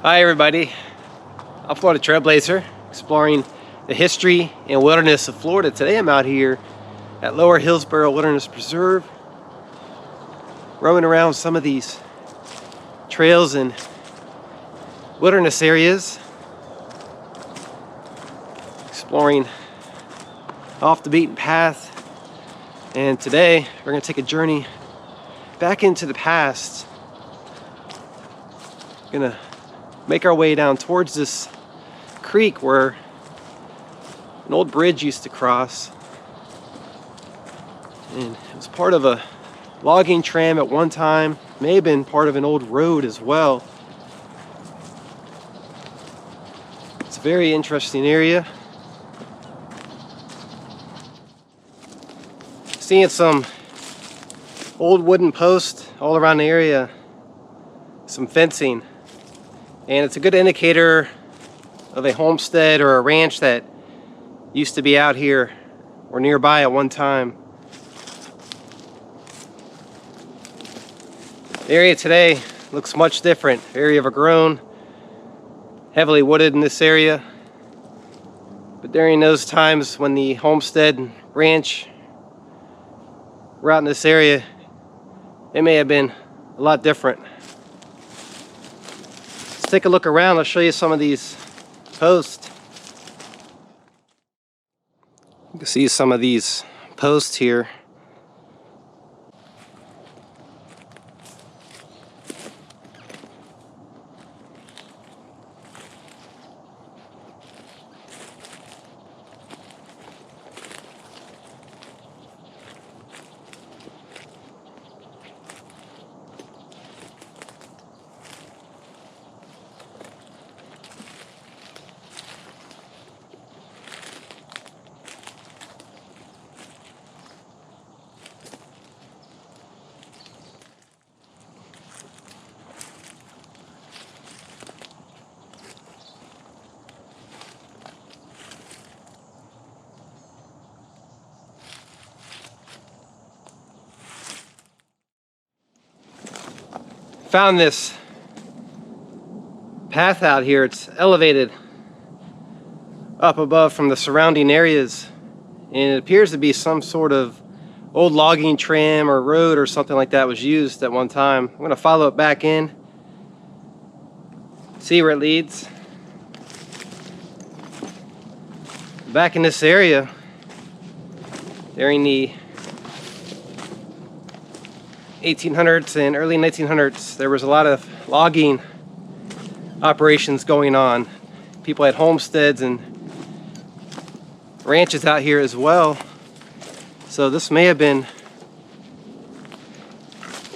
Hi everybody, I'm Florida Trailblazer, exploring the history and wilderness of Florida. Today I'm out here at Lower Hillsborough Wilderness Preserve, roaming around some of these trails and wilderness areas, exploring off the beaten path. And today we're going to take a journey back into the past. We're going to make our way down towards this creek where an old bridge used to cross, and it was part of a logging tram at one time. May have been part of an old road as well. It's a very interesting area. Seeing some old wooden posts all around the area, some fencing. And it's a good indicator of a homestead or a ranch that used to be out here or nearby at one time. The area today looks much different. Very overgrown, heavily wooded in this area. But during those times when the homestead and ranch were out in this area, it may have been a lot different. Take a look around. I'll show you some of these posts. You can see some of these posts here. Found this path out here. It's elevated up above from the surrounding areas, and it appears to be some sort of old logging tram or road or something like that was used at one time. I'm going to follow it back in, see where it leads. Back in this area during the 1800s and early 1900s, there was a lot of logging operations going on. People had homesteads and ranches out here as well. So this may have been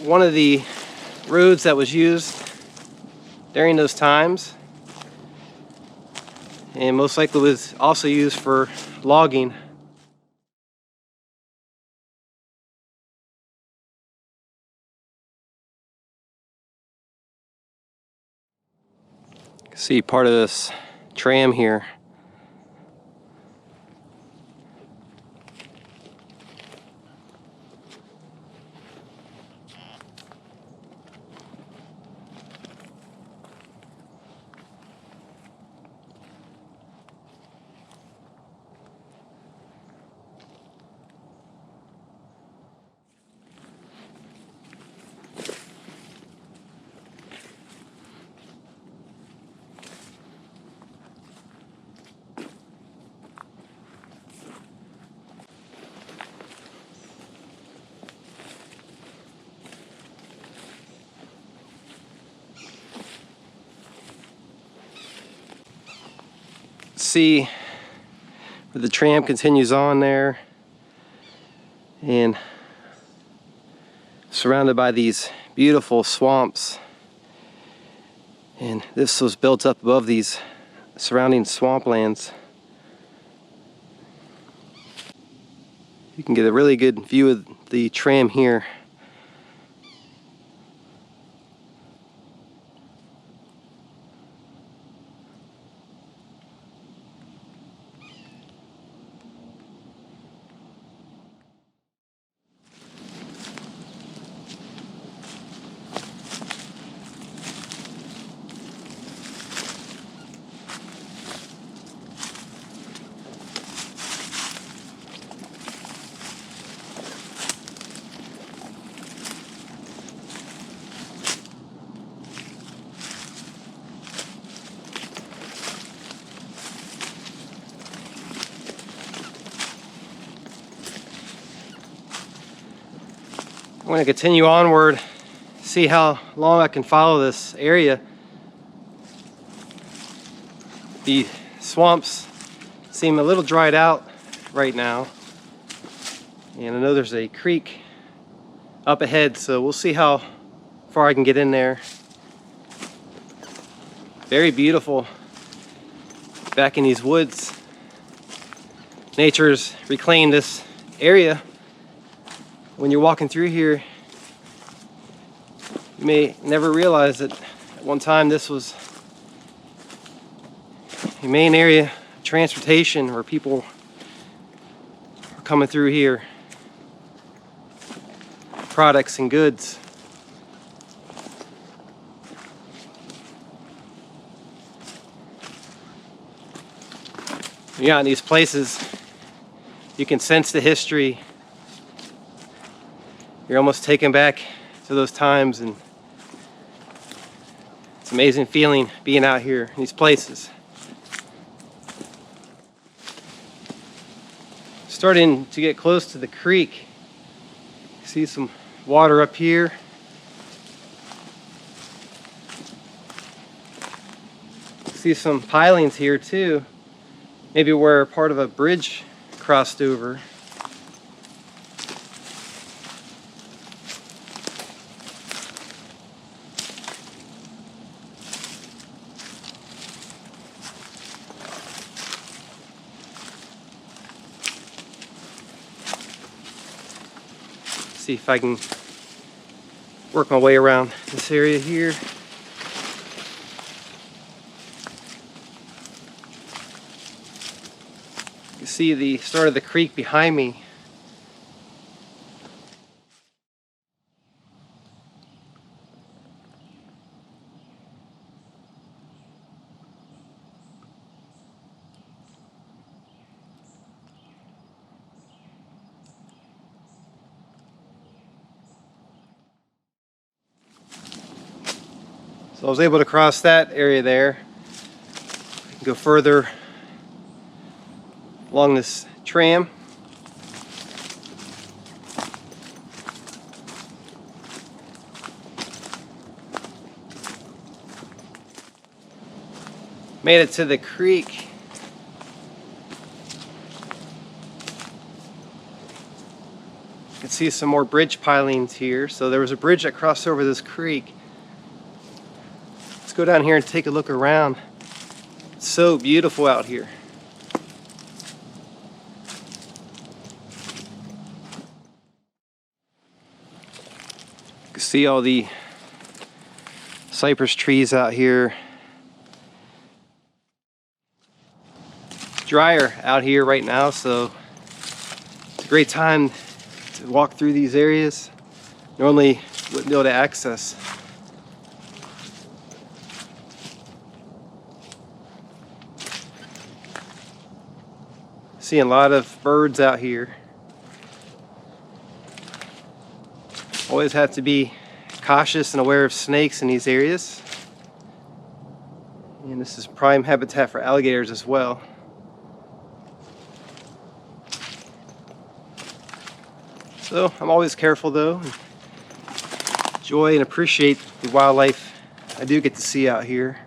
one of the roads that was used during those times, and most likely was also used for logging. See part of this tram here. See where the tram continues on there, and surrounded by these beautiful swamps, and this was built up above these surrounding swamplands. You can get a really good view of the tram here. I'm going to continue onward, see how long I can follow this area. The swamps seem a little dried out right now, and I know there's a creek up ahead, so we'll see how far I can get in there. Very beautiful back in these woods. Nature's reclaimed this area. When you're walking through here, you may never realize that at one time this was a main area of transportation where people were coming through here. Products and goods. When you're out in these places, you can sense the history. You're almost taken back to those times, and it's an amazing feeling being out here in these places. Starting to get close to the creek. See some water up here. See some pilings here too. Maybe where part of a bridge crossed over. See if I can work my way around this area here. You can see the start of the creek behind me. So I was able to cross that area there, go further along this tram. Made it to the creek. You can see some more bridge pilings here. So there was a bridge that crossed over this creek. Go down here and take a look around. It's so beautiful out here. You can see all the cypress trees out here. It's drier out here right now, so it's a great time to walk through these areas. Normally wouldn't be able to access. Seeing a lot of birds out here. Always have to be cautious and aware of snakes in these areas. And this is prime habitat for alligators as well. So I'm always careful though. Enjoy and appreciate the wildlife I do get to see out here.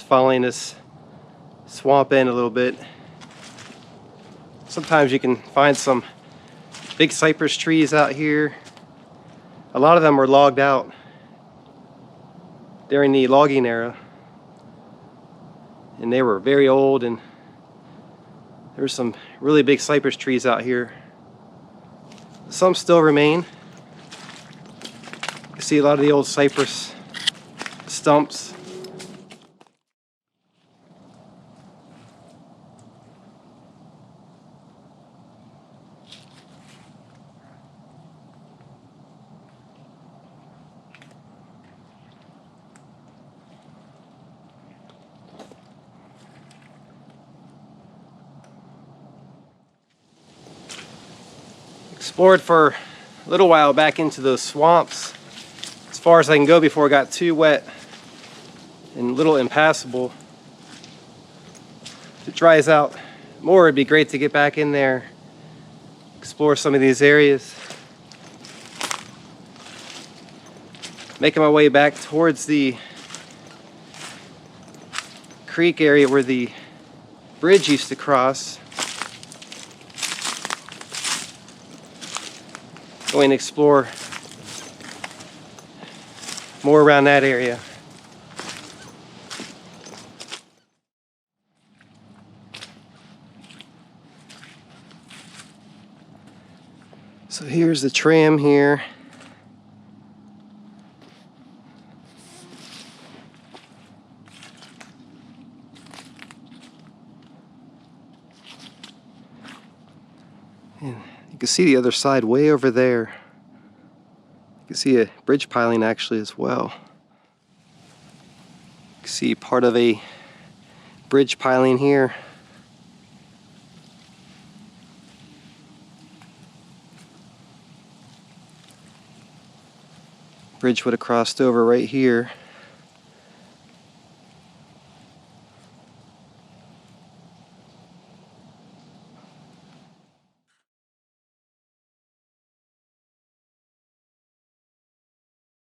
Following this swamp in a little bit. Sometimes you can find some big cypress trees out here. A lot of them were logged out during the logging era, and they were very old, and there's some really big cypress trees out here. Some still remain. You see a lot of the old cypress stumps. Explored for a little while back into those swamps, as far as I can go before it got too wet and a little impassable. If it dries out more, it'd be great to get back in there, explore some of these areas. Making my way back towards the creek area where the bridge used to cross. Going to explore more around that area. So here's the tram here. And you can see the other side way over there. You can see a bridge piling actually as well. You can see part of a bridge piling here. Bridge would have crossed over right here.